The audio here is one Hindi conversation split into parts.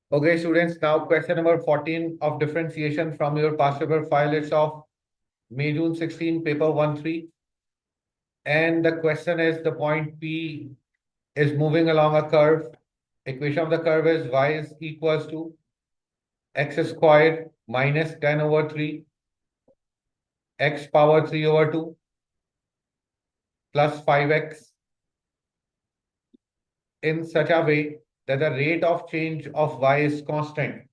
Okay, students, now question number 14 of differentiation from your past paper file is of May June 16, paper 1-3. And the question is the point P is moving along a curve. Equation of the curve is y is equals to x squared minus 10 over 3, x power 3 over 2 plus 5x in such a way that the rate of change of y is constant.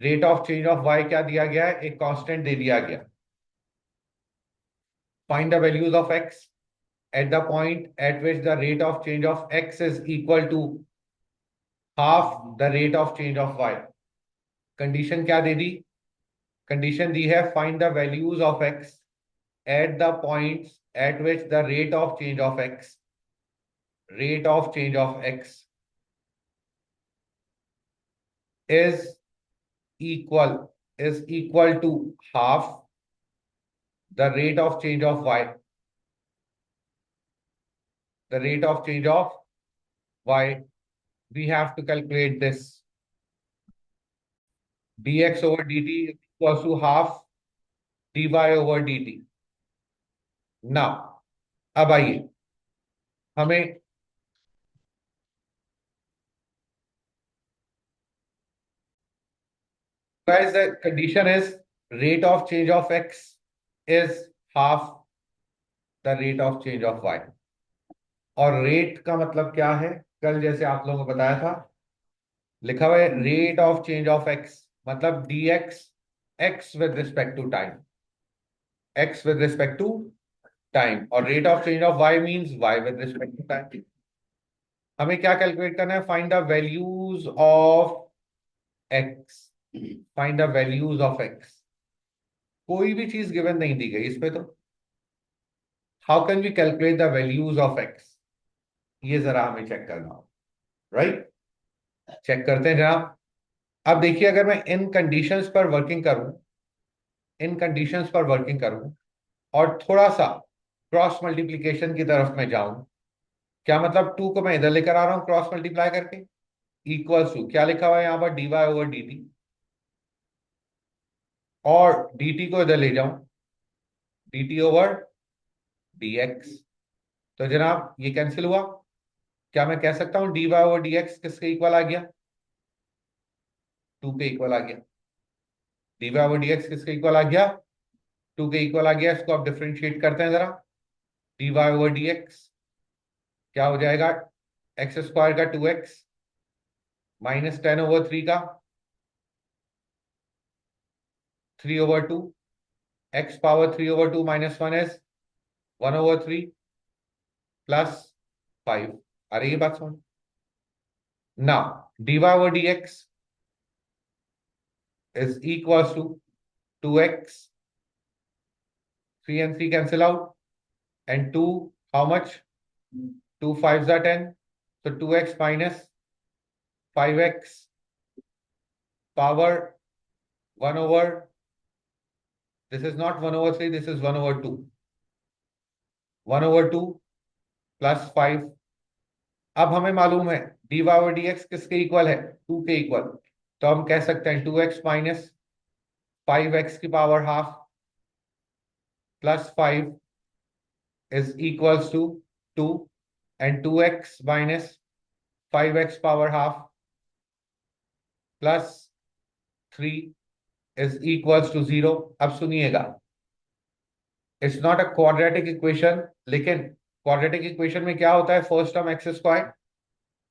Rate of change of y क्या दिया गया है? एक constant दे दिया गया. Find the values of x at the point at which the rate of change of x is equal to half the rate of change of y. Condition क्या दे दी? Condition दी है find the values of x at the points at which the rate of change of x is equal to half the rate of change of y. The rate of change of y, we have to calculate this. dx over dt is equal to half dy over dt. Now, अब आइए हमें guys the condition is rate of change of x is half the rate of change of y. और रेट का मतलब क्या है? कल जैसे आप लोगों को बताया था, लिखा हुआ है rate of change of x मतलब dx x with respect to time, x with respect to time, और rate of change of y means y with respect to time. हमें क्या कैलकुलेट करना है? Find the values of x. Find the values of x. कोई भी चीज गिवन नहीं दी गई इसमें, तो how can we calculate the values of x? ये जरा हमें चेक करना हो. राइट, चेक करते हैं जनाब. अब देखिए, अगर मैं इन कंडीशंस पर वर्किंग करूं और थोड़ा सा क्रॉस मल्टीप्लीकेशन की तरफ मैं जाऊं, क्या मतलब 2 को मैं इधर लेकर आ रहा हूं क्रॉस मल्टीप्लाई करके, इक्वल्स टू क्या लिखा हुआ है यहां पर? dy over dt. और dt को इधर ले जाऊं, dt ओवर dx. तो जनाब ये कैंसिल हुआ. क्या मैं कह सकता हूं dy ओवर dx किसके इक्वल आ गया? 2 के इक्वल आ गया. dy ओवर dx किसके इक्वल आ गया? 2 के इक्वल आ गया. इसको आप डिफरेंशिएट करते हैं जरा. dy ओवर dx क्या हो जाएगा? एक्स स्क्वायर का 2x माइनस 10 ओवर 3 का 3 over 2, x power 3 over 2 minus 1 is 1 over 3 plus 5. आ रही है बात समझ? Now dy over dx is equals to 2x, 3 and 3 cancel out, and 2, how much? 2 5s are 10, so 2x minus 5x power 1 over, this is not 1 over 3, this is 1 over 2. 1 over 2 plus 5. अब हमें मालूम है dy over dx किसके इक्वल है? 2 के इक्वल. तो हम कह सकते हैं 2x माइनस 5x की power half plus 5 is equals to 2, and 2x minus 5x power half plus 3 is equals to 0. अब सुनिएगा, it's not a quadratic equation, लेकिन क्वाड्रेटिक इक्वेशन में क्या होता है? फर्स्ट टर्म एक्स स्क्वायर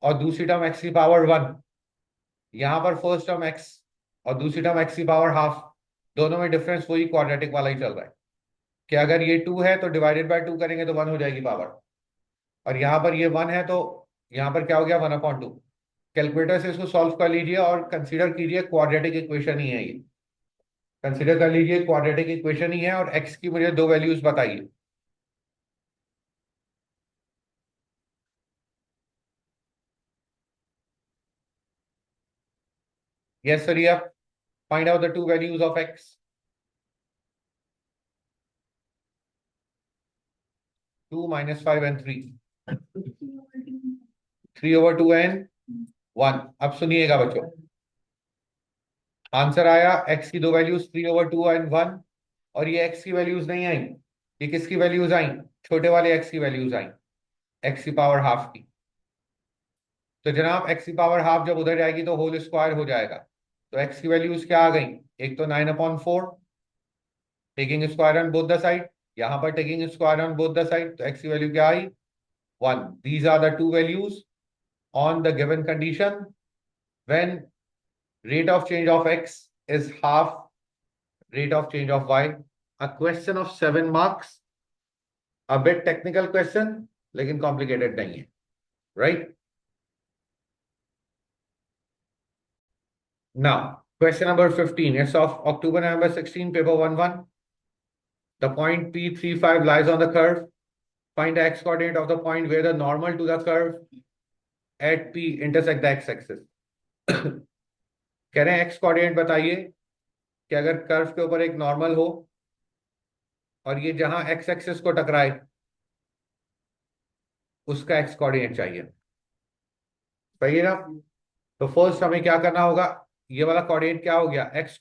और दूसरी टर्म एक्स की पावर 1. यहां पर फर्स्ट टर्म एक्स और दूसरी टर्म एक्स की पावर हाफ, दोनों में डिफरेंस वही क्वाड्रेटिक वाला ही चल रहा है कि अगर ये 2 है तो डिवाइडेड बाय 2 करेंगे तो 1 हो जाएगी पावर, और यहां पर ये 1 है तो यहां पर क्या हो गया? 1/2. कैलकुलेटर से इसको सॉल्व कर लीजिए और कंसीडर कीजिए क्वाड्रेटिक इक्वेशन ही है ये. कंसीडर कर लीजिए क्वाड्रेटिक इक्वेशन ही है, और एक्स की मुझे 2 वैल्यूज बताइए. यस सर, ये find out the 2 values of x. 2 minus 5 and 3. 3 over 2 and 1. अब सुनिएगा बच्चों, आंसर आया x की दो वैल्यूज 3/2 और 1, और ये x की वैल्यूज नहीं आई, ये किसकी वैल्यूज आई, छोटे वाले x की वैल्यूज आई, x की पावर हाफ की। तो जनाब x की पावर हाफ जब उधर जाएगी तो होल स्क्वायर हो जाएगा। तो x की वैल्यूज क्या आ गई, एक तो 9/4 taking square on both the side, यहां पर taking square on both the side, तो x की वैल्यू क्या आई, 1। These are the two values on the given condition when rate of change of x is half rate of change of y. A question of 7 marks, a bit technical question, लेकिन complicated नहीं है, right? Now, question number 15. It's of October November 16, paper 1-1. The point P35 lies on the curve. Find the x coordinate of the point where the normal to the curve at P intersect the x-axis. कह रहे हैं x coordinate बताइए कि अगर कर्व के ऊपर एक नॉर्मल हो और ये जहां x एक्सिस को टकराए उसका x कोऑर्डिनेट चाहिए, सही है ना। तो फर्स्ट हमें क्या करना होगा, ये वाला कोऑर्डिनेट क्या हो गया, x,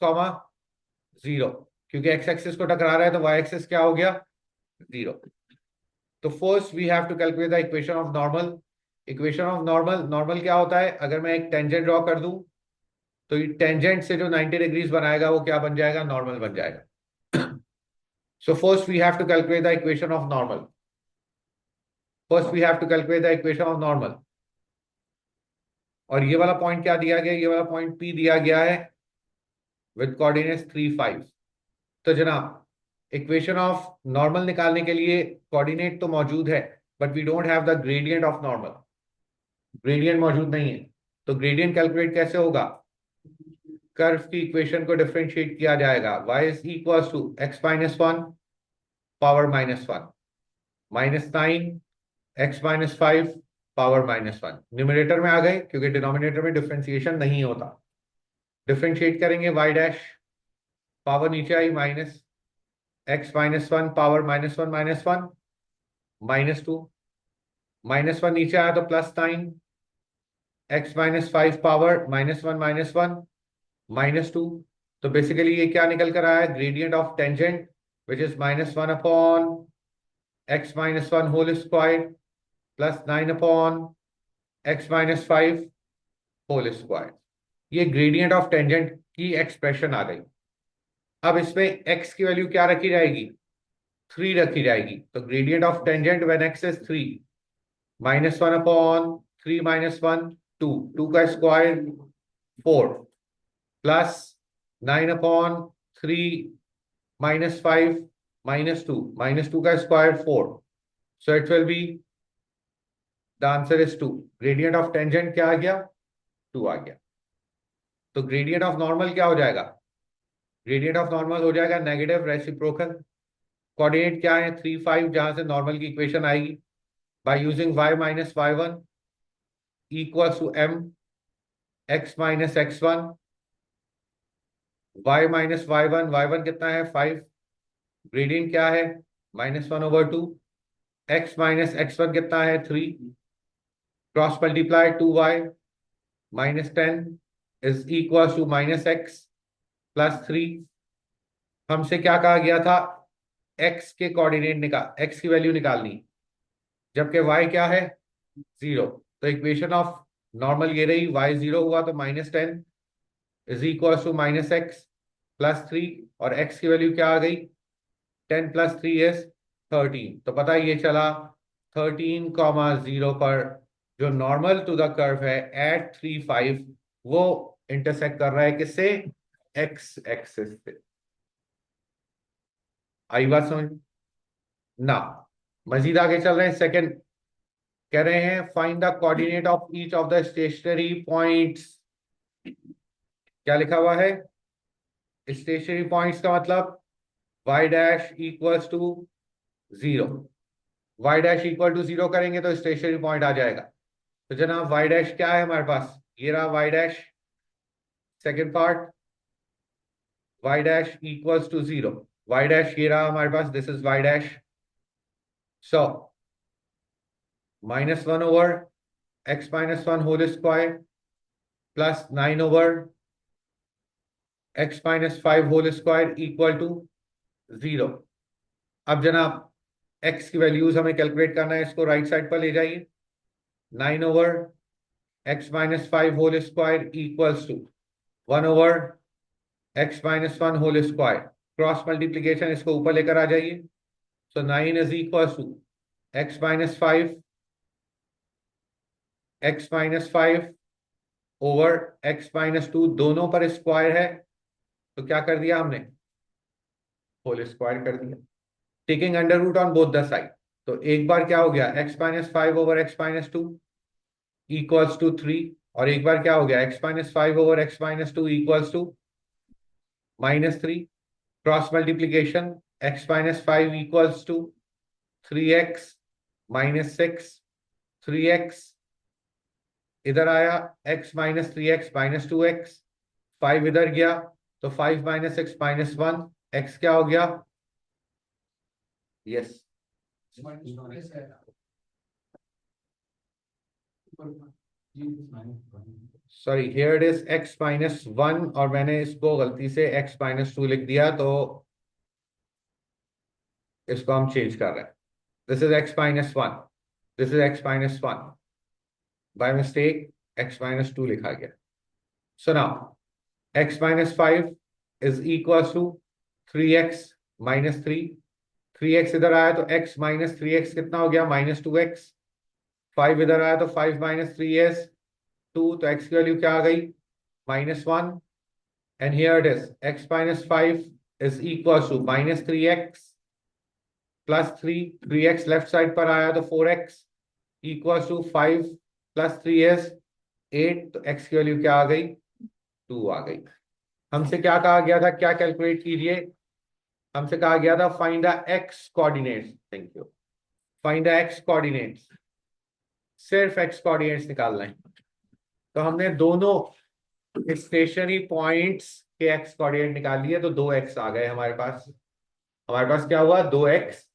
0, क्योंकि x एक्सिस को टकरा रहा है तो y एक्सिस क्या हो गया, 0। तो first we have to calculate the equation of normal. Equation of normal, normal क्या होता है, अगर मैं एक टेंजेंट ड्रॉ कर दूं तो ये टेंजेंट से जो 90 डिग्रीज बनाएगा वो क्या बन जाएगा, नॉर्मल बन जाएगा। So first we have to calculate the equation of normal. First we have to calculate the equation of normal. और ये वाला पॉइंट क्या दिया गया, ये वाला पॉइंट P दिया गया है विद कोऑर्डिनेट्स 3, 5। तो जनाब इक्वेशन ऑफ नॉर्मल निकालने के लिए कोऑर्डिनेट तो मौजूद है but we don't have the gradient of normal, gradient मौजूद नहीं है। तो ग्रेडियंट कैलकुलेट कैसे होगा, कर्व की इक्वेशन को डिफरेंशिएट किया जाएगा, y is equal to x-1 power -1 -9 x-5 power -1। Numerator में आ गए क्योंकि डिनोमिनेटर में डिफरेंशिएशन नहीं होता। डिफरेंशिएट करेंगे y डैश, पावर नीचे आई माइनस x-1 पावर -1 -2, -1 नीचे आया तो +9 x-5 पावर -1 -2। तो बेसिकली ये क्या निकल कर आया, gradient of tangent which is -1/x-1 whole square +9/x-5 whole square. ये ग्रेडियंट ऑफ टेंजेंट की एक्सप्रेशन आ गई। अब इसमें x की वैल्यू क्या रखी जाएगी, 3 रखी जाएगी। तो gradient of tangent when x is 3, -1/3 -1 2 का स्क्वायर 4 +9/3 -5 -2 का square 4। So it will B, the answer is 2। Gradient of tangent क्या आ गया, 2 आ गया। तो ग्रेडियंट ऑफ नॉर्मल क्या हो जाएगा, ग्रेडियंट ऑफ नॉर्मल हो जाएगा नेगेटिव रेसिप्रोकल। कोऑर्डिनेट क्या है, 3, 5, जहां से नॉर्मल की इक्वेशन आएगी, by using y - y1 equals to m x - x1, y - y1 कितना है 5, ग्रेडियंट क्या है -1/2, x - x1 कितना है 3, cross multiply 2y -10 is equal to -x +3। हमसे क्या कहा गया था, x के कोऑर्डिनेट निकाल, x की वैल्यू निकालनी, जबकि y क्या है 0। तो इक्वेशन ऑफ नॉर्मल ये रही, y 0 हुआ तो -10 इज इक्वल टू -x +3, और x की वैल्यू क्या आ गई, 10 + 3 इज 13। तो पता ये चला 13,0 पर जो नॉर्मल टू द कर्व है एट 3, 5 वो इंटरसेक्ट कर रहा है किससे, x एक्सिस से। आई बात समझ ना। मजीद आगे चल रहे हैं, सेकंड कह रहे हैं find the coordinate of each of the stationary points. क्या लिखा हुआ है, स्टेशनरी पॉइंट्स का मतलब y dash equals to 0, y dash equal to 0 करेंगे तो स्टेशनरी पॉइंट आ जाएगा। तो जनाब y डैश क्या है हमारे पास, ये रहा y dash, second part y dash equals to 0, y dash ये रहा हमारे pass, this is y dash. So -1/x - 1 whole square +9/, x minus 5 whole square equal to 0। अब जनाब एक्स की वैल्यूज हमें कैलकुलेट करना है, इसको राइट साइड पर ले जाइए। 9 over x minus 5 whole square equals to 1 over x minus 1 whole square. Cross multiplication, इसको ऊपर लेकर आ जाइए। So 9 is equal to x minus 5 over x-2, दोनों पर स्क्वायर है तो क्या कर दिया हमने, होल स्क्वायर कर दिया, taking under root on both the side. तो एक बार क्या हो गया, x-5 over x-2 equals to 3, और एक बार क्या हो गया, x-5 over x-2 equals to -3। Cross multiplication, x-5 equals to 3x -6, 3x इधर आया, x-3x -2x, 5 इधर गया तो 5 -6 -1, x क्या हो गया, yes sorry here it is x-1, और मैंने इसको गलती से x-2 लिख दिया, तो इसको हम चेंज कर रहे हैं। This is x-1, this is x-1, by mistake x-2 लिखा गया। So now x-5 is equal to 3x -3, 3x इधर आया तो x -3x कितना हो गया, -2x। 5 इधर आया तो 5 -3 is 2, तो x की वैल्यू क्या आ गई, -1। And here it is x-5 is equal to -3x +3, 3x left side पर आया तो 4x इक्वल टू 5 +3 is 8, तो x की वैल्यू क्या आ गई, 2 आ गई। हमसे क्या कहा गया था, क्या कैलकुलेट कीजिए, हमसे कहा गया था find the x coordinates, thank you, find the x coordinates, सिर्फ x कोऑर्डिनेट्स निकालना है। तो हमने दोनों स्टेशनरी पॉइंट्स के x कोऑर्डिनेट निकाल लिए, तो 2x आ गए हमारे पास। हमारे पास क्या हुआ, 2x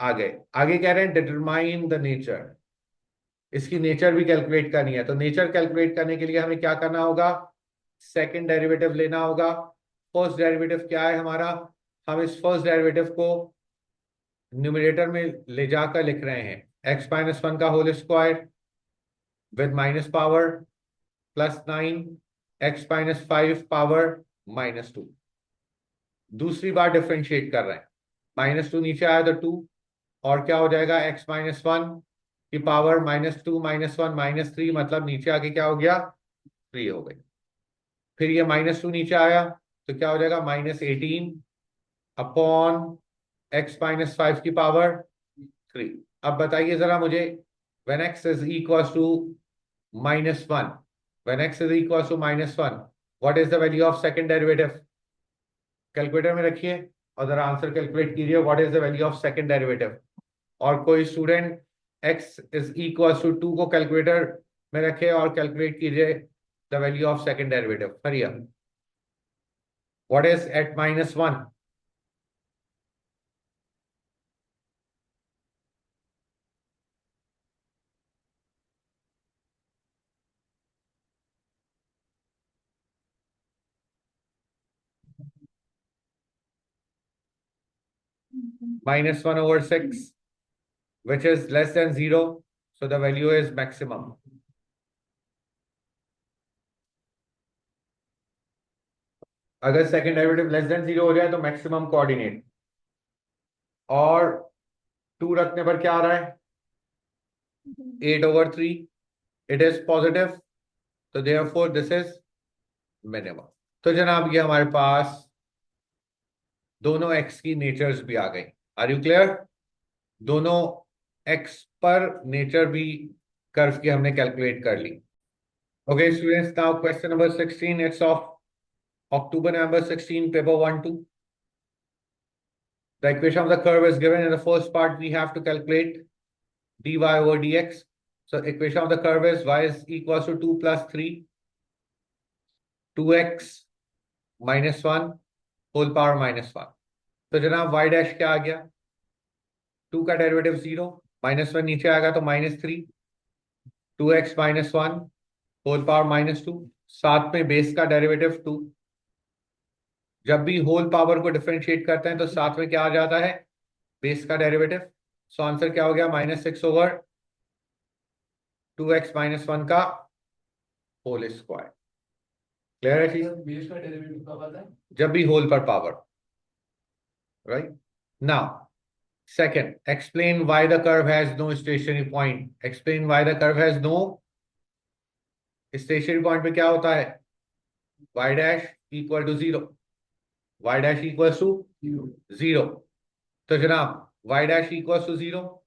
आ गए। आगे कह रहे हैं डिटरमाइन द नेचर, इसकी नेचर भी कैलकुलेट करनी है। तो नेचर कैलकुलेट करने के लिए हमें क्या करना होगा, सेकंड डेरिवेटिव लेना होगा। फर्स्ट डेरिवेटिव क्या है हमारा, हम इस फर्स्ट डेरिवेटिव को न्यूमरेटर में ले जाकर लिख रहे हैं, x-1 का whole square with minus power +9, x-5 power -2। दूसरी बार डिफ्रेंशिएट कर रहे हैं, -2 नीचे आया तो 2, और क्या हो जाएगा, x-1 की पावर -2 -1 -3, मतलब नीचे आके क्या हो गया, 3 हो गई। फिर ये -2 नीचे आया तो क्या हो जाएगा, -18 अपॉन x-5 की पावर 3। अब बताइए जरा मुझे, when x is equals to -1, when x is equals to -1, what is the value of second derivative? Calculator में रखिए और जरा आंसर कैलकुलेट कीजिए, what is the value of second derivative. और कोई student x is equals to 2 को कैलकुलेटर में रखे और कैलकुलेट कीजिए the value of second derivative. करिए, what is eight -1, -1/6, which is less than 0, so the value is maximum. अगर सेकंड डेरिवेटिव लेस देन 0 हो जाए तो मैक्सिमम कोऑर्डिनेट, और 2 रखने पर क्या आ रहा है, 8/3, इट इज पॉजिटिव, तो देयरफॉर दिस इज मिनिमम। तो जनाब ये हमारे पास दोनों x की नेचर्स भी आ गई। आर यू क्लियर, दोनों x पर नेचर भी कर्व की हमने कैलकुलेट कर ली। Okay students, now question number 16, it's of October, November 16, paper 1-2. The equation of the curve is given. In the first part we have to calculate dy over dx. So equation of the curve is y is equals to 2 plus 3, 2x -1 whole power -1। तो जनाब y डैश क्या आ गया, 2 का डेरिवेटिव 0, -1 नीचे आएगा तो -3, 2x -1 होल पावर -2, साथ में बेस का डेरिवेटिव 2, जब भी होल पावर को डिफरेंशिएट करते हैं तो साथ में क्या आ जाता है, बेस का डेरिवेटिव। सो आंसर क्या हो गया, -6/2x-1 का होल स्क्वायर। क्लियर है चीज? बेस का डेरिवेटिव कब आता है? जब भी होल पर power, right. Now second, explain why the curve has no stationary point. Explain why the curve has no stationary point पे क्या होता है, y dash equal to 0, y dash equals to 0। तो जनाब y dash equals to 0,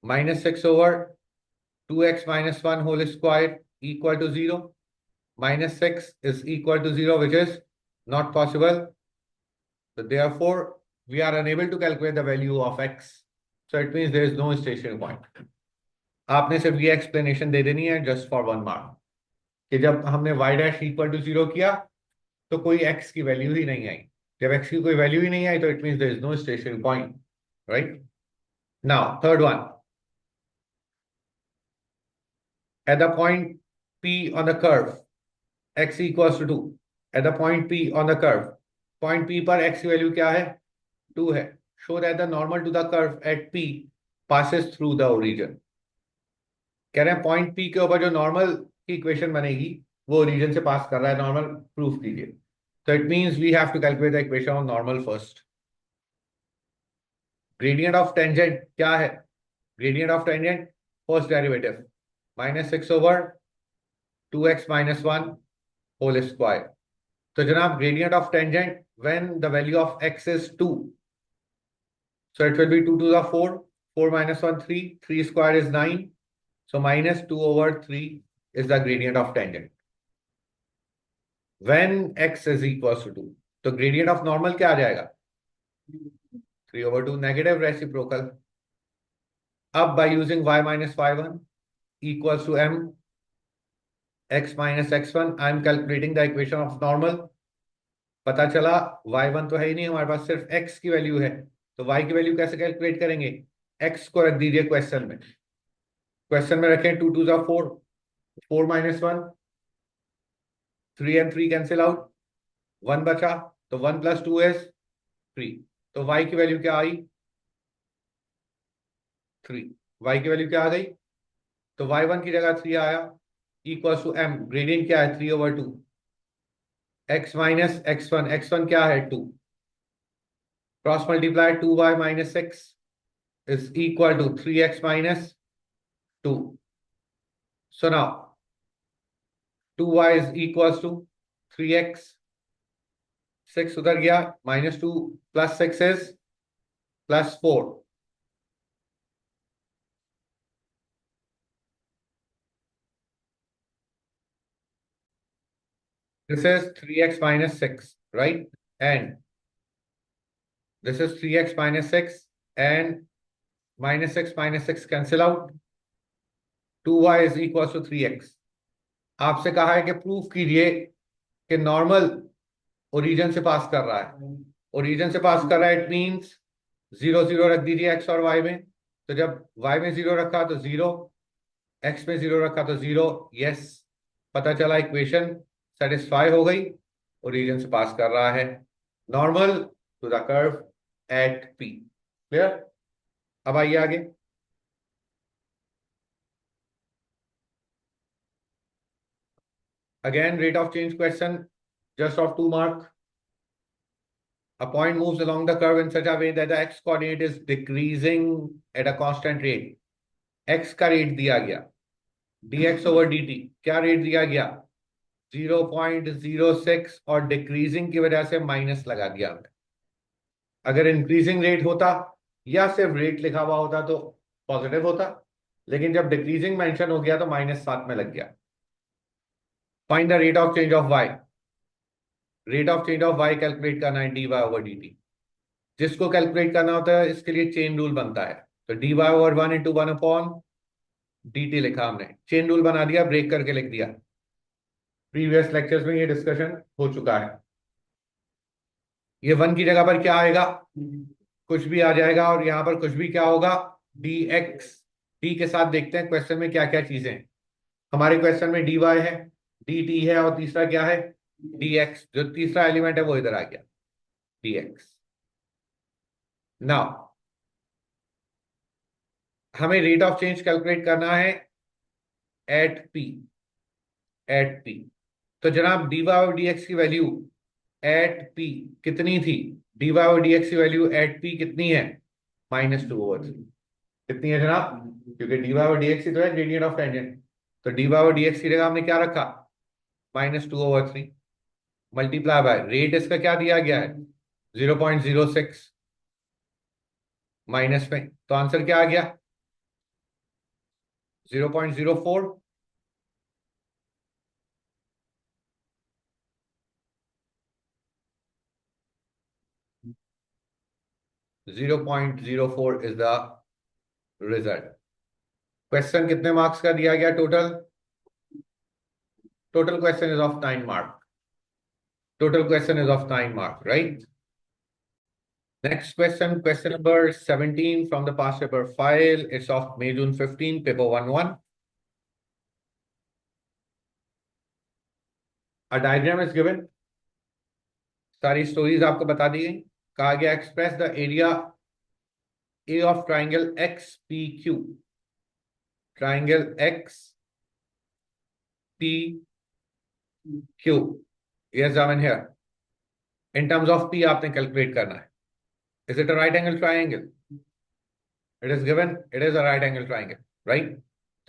-6/2x-1 whole square equal to 0, -6 is equal to 0, which is not possible. So therefore we are unable to calculate the value of x, so it means there is no stationary point. आपने सिर्फ ये एक्सप्लेनेशन दे देनी है जस्ट फॉर 1 मार्क, कि जब हमने y डैश इक्वल टू 0 किया तो कोई x की वैल्यू ही नहीं आई। जब x की कोई वैल्यू ही नहीं आई तो it means there is no stationary point, right. Now third one, at the point p on the curve x equals to 2, at the point p on the curve, point p पर x की वैल्यू क्या है, 2 है। Show that the normal to the curve at p passes through the origin. कह रहे हैं पॉइंट p के ऊपर जो नॉर्मल की इक्वेशन बनेगी वो ओरिजिन से पास कर रहा है, नॉर्मल प्रूफ कीजिए। तो it means we have to calculate the equation of normal first. Gradient of tangent क्या है, gradient of tangent first derivative -6/2x-1 whole square. तो जनाब gradient of tangent when the value of x is 2, so it will be 2 to the 4, 4 minus 1 3, 3 square is 9, so -2/3 is the gradient of tangent when x is equals to 2। तो gradient of normal क्या आ जाएगा, 3/2 नेगेटिव रेसिप्रोकल। अब by using y minus y1 equals to m x minus x1 I am calculating the equation of normal। पता चला y1 तो है ही नहीं हमारे पास, सिर्फ x की वैल्यू है। तो y की वैल्यू कैसे कैलकुलेट करेंगे, x को रख दीजिए क्वेश्चन में, क्वेश्चन में रखें 2 2 4, 4 minus 1, 3 and 3 कैंसिल आउट, 1 बचा, तो 1 + 2 is 3। तो y की वैल्यू क्या आई, 3। y की वैल्यू क्या आ गई, तो y1 की जगह 3 आया, इक्वल्स टू m, ग्रेडियंट क्या है 3/2, x माइनस x1, x1 क्या है 2, cross multiply 2y - 6 is equal to 3x - 2। So now 2y is equals to 3x, 6 उधर गया, -2 + 6 इज +4। This is 3x - 6, right? And this is 3x - 6, and -6 - 6 cancel out, 2y is equals to 3x। आपसे कहा है कि प्रूफ कीजिए कि नॉर्मल ओरिजिन से पास कर रहा है, ओरिजिन से पास कर रहा है, इट मींस 0 0 रख दीजिए x और y में। तो जब y में 0 रखा तो 0, x में 0 रखा तो 0, यस, पता चला इक्वेशन सेटिस्फाई हो गई, ओरिजिन से पास कर रहा है, normal to the curve at p। Clear? अब आइए आगे। Again rate of change question, just of 2 mark। A point moves along the curve in such a way that the x coordinate is decreasing at a constant rate। x का रेट दिया गया, dx/dt क्या रेट दिया गया, 0.06, और डिक्रीजिंग की वजह से माइनस लगा दिया हमने। अगर इंक्रीजिंग रेट होता या सिर्फ रेट लिखा हुआ होता तो पॉजिटिव होता, लेकिन जब डिक्रीजिंग मेंशन हो गया तो माइनस साथ में लग गया। Find the rate of change of y, rate of change of y calculate करना है dy/dt। जिसको कैलकुलेट करना होता है इसके लिए चेन रूल बनता है, तो dy/1 × 1/dt लिखा हमने, चेन रूल बना दिया, ब्रेक करके लिख दिया। प्रीवियस लेक्चर्स में ये डिस्कशन हो चुका है। ये 1 की जगह पर क्या आएगा, कुछ भी आ जाएगा, और यहां पर कुछ भी क्या होगा, dx। डी के साथ देखते हैं क्वेश्चन में क्या क्या चीजें हैं। हमारे क्वेश्चन में dy है, dt है, और तीसरा क्या है, dx, जो तीसरा एलिमेंट है वो इधर आ गया, dx। नाउ हमें रेट ऑफ चेंज कैलकुलेट करना है एट पी, एट पी। तो जनाब dy और dx की वैल्यू एट पी कितनी थी? dy और dx की वैल्यू एट पी कितनी है? -2/3। कितनी है जनाब? क्योंकि dy और dx ही तो है ग्रेडियंट ऑफ टेंजेंट। तो dy और dx की जगह हमने क्या रखा? -2/3 मल्टीप्लाई बाय रेट, इसका क्या दिया गया है? 0.06 माइनस में, तो आंसर क्या आ गया? 0.04। 0.04 इज द रिजल्ट। क्वेश्चन कितने मार्क्स का दिया गया total? Total question is of 9 mark. Total question is of 9 mark, right? Next question, question number 17 from the past paper file. It's of May June 15, paper 1-1. A diagram is given. सारी स्टोरीज आपको बता दी गई। कहा गया express the area A of triangle x P Q. Triangle x P Q, yes I mean here, in terms of p आपने कैलकुलेट करना है। Is it a right angle triangle? It is given, it is a right angle triangle, right?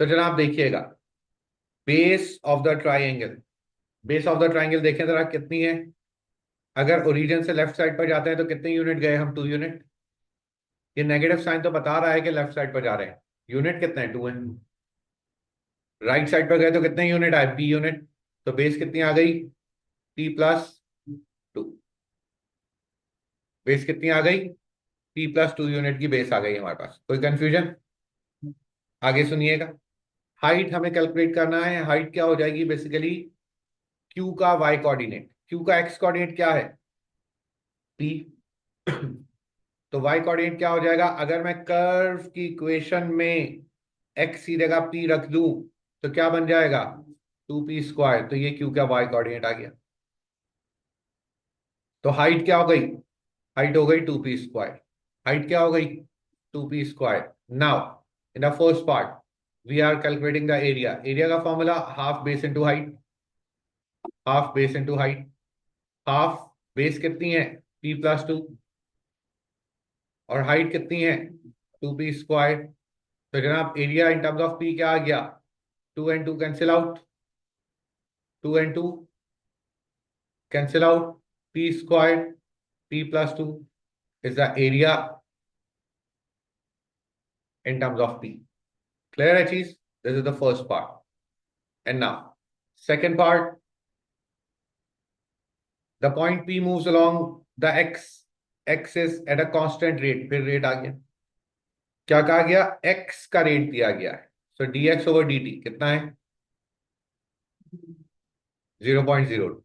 तो जनाब देखिएगा, base of the triangle, base of the triangle देखें जरा कितनी है। अगर ओरिजिन से लेफ्ट साइड पर जाते हैं तो कितने यूनिट गए हम? 2 यूनिट। ये नेगेटिव साइन तो बता रहा है कि लेफ्ट साइड पर जा रहे हैं। यूनिट कितने हैं? 2 है। राइट साइड पर गए तो कितने यूनिट आए? p unit. तो बेस कितनी आ गई? p+2। बेस कितनी आ गई? p+2 यूनिट की बेस आ गई हमारे पास। कोई कंफ्यूजन? आगे सुनिएगा। हाइट हमें कैलकुलेट करना है। हाइट क्या हो जाएगी? बेसिकली q का y कोऑर्डिनेट, q का x कोऑर्डिनेट क्या है? p। तो y कोऑर्डिनेट क्या हो जाएगा? अगर मैं कर्व की इक्वेशन में x की जगह p रख दूं तो क्या बन जाएगा? 2p²। तो ये q का y कोऑर्डिनेट आ गया। तो हाइट क्या हो गई? हाइट हो गई 2p²। हाइट क्या हो गई? 2p²। Now in the first part we are calculating the area. Area का formula half base into height. Half base into height. Half base कितनी है? p+2। और हाइट कितनी है? 2p²। तो जनाब area in terms of p क्या आ गया? 2 and 2 cancel out. 2 and 2 cancel out. p², p+2 is the area in terms of p. Clear है चीज? This is the first part. And now second part, the point p moves along the x axis at a constant rate। फिर रेट आ गया। क्या कहा गया? x का रेट दिया गया है। सो dx/dt कितना है? 0.02।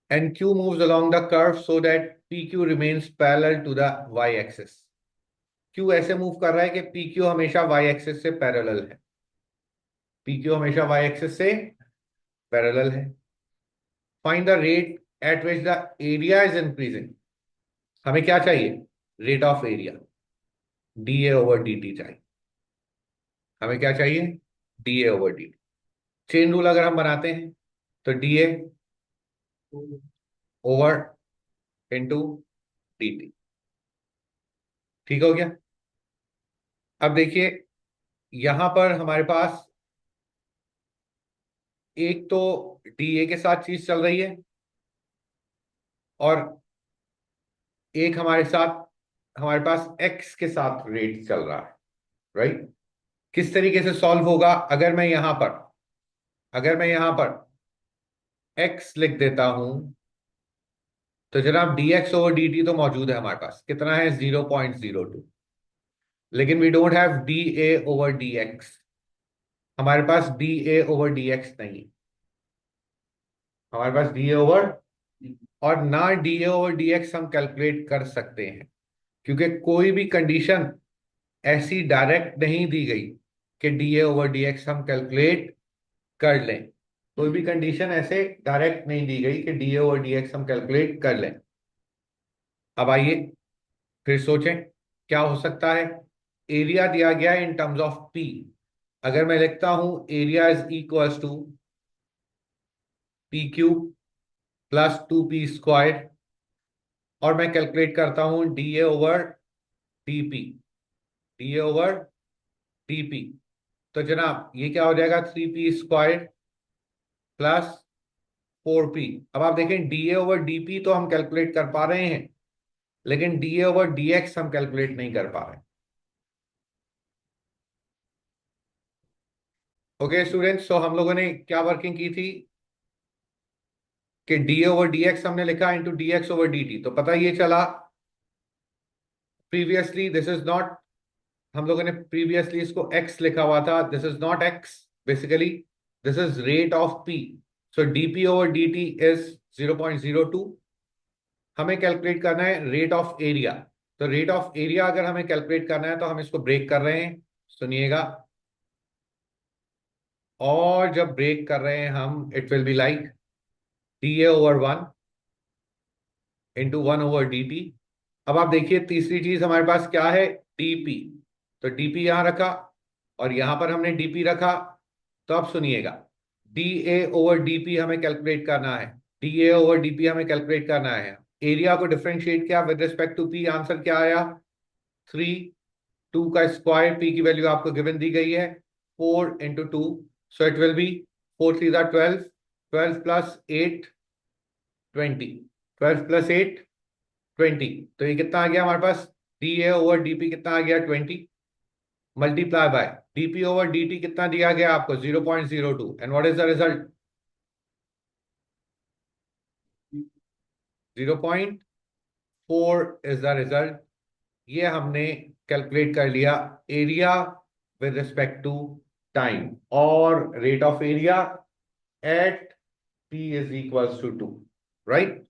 and q moves along the curve so that pq remains parallel to the y-axis। q ऐसे मूव कर रहा है कि pq हमेशा y-axis से पैरेलल है। pq हमेशा y-axis से पैरेलल है। Find the rate at which the area is increasing. हमें क्या चाहिए? रेट ऑफ एरिया, dA/dt चाहिए। हमें क्या चाहिए? dA/dt। चेन रूल अगर हम बनाते हैं तो dA/dt। ठीक हो गया? अब देखिए यहां पर हमारे पास एक तो dA के साथ चीज चल रही है और एक हमारे पास x के साथ रेट चल रहा है, राइट? किस तरीके से सॉल्व होगा? अगर मैं यहां पर x लिख देता हूं तो जनाब dx/dt तो मौजूद है हमारे पास। कितना है? 0.02। लेकिन वी डोंट हैव dA/dx। हमारे पास dA/dx नहीं। हमारे पास dA ओवर, और ना dA/dx हम कैलकुलेट कर सकते हैं क्योंकि कोई भी कंडीशन ऐसी डायरेक्ट नहीं दी गई कि dA/dx हम कैलकुलेट कर लें। कोई भी कंडीशन ऐसे डायरेक्ट नहीं दी गई कि D A over D x हम कैलकुलेट कर लें। अब आइए फिर सोचें क्या हो सकता है। एरिया दिया गया है इन टर्म्स ऑफ पी। अगर मैं लिखता हूं area is equals to P cube plus 2p² और मैं कैलकुलेट करता हूं D A over D P, D A over D P, तो जनाब ये क्या हो जाएगा 3p² प्लस 4p। अब आप देखें D A over D P तो हम कैलकुलेट कर पा रहे हैं, लेकिन D A over D x हम कैलकुलेट नहीं कर पा रहे। ओके स्टूडेंट्स, तो हम लोगों ने क्या वर्किंग की थी कि डी ओवर डी एक्स हमने लिखा into D x over D T, तो पता ये चला प्रीवियसली दिस इज नॉट, हम लोगों ने प्रीवियसली इसको x लिखा हुआ था, this is not x, basically this is rate of p। So dp over dt is 0.02। हमें कैलकुलेट करना है रेट ऑफ एरिया। तो रेट ऑफ एरिया अगर हमें कैलकुलेट करना है तो हम इसको ब्रेक कर रहे हैं, सुनिएगा। और जब ब्रेक कर रहे हैं हम, it will be like D A over 1 into 1/dt। अब आप देखिए तीसरी चीज हमारे पास क्या है, dp। तो dp यहां रखा और यहां पर हमने dp रखा। तो अब सुनिएगा, dA ओवर dp हमें कैलकुलेट करना है, dA ओवर dp हमें कैलकुलेट करना है। एरिया को डिफरेंशिएट किया with respect to p, answer क्या आया 3। 2 का स्क्वायर, p की वैल्यू आपको गिवन दी गई है 4 into 2, so it will be 4 3 12, 12 plus 8 20, 12 plus 8 20। तो ये कितना आ गया हमारे पास, D A over D P कितना आ गया 20 multiply by DP over D T कितना दिया गया आपको 0.02, and what is the result 0.4 is the result. ये हमने कैलकुलेट कर लिया area with respect to time और rate of area at p is equals to 2, right.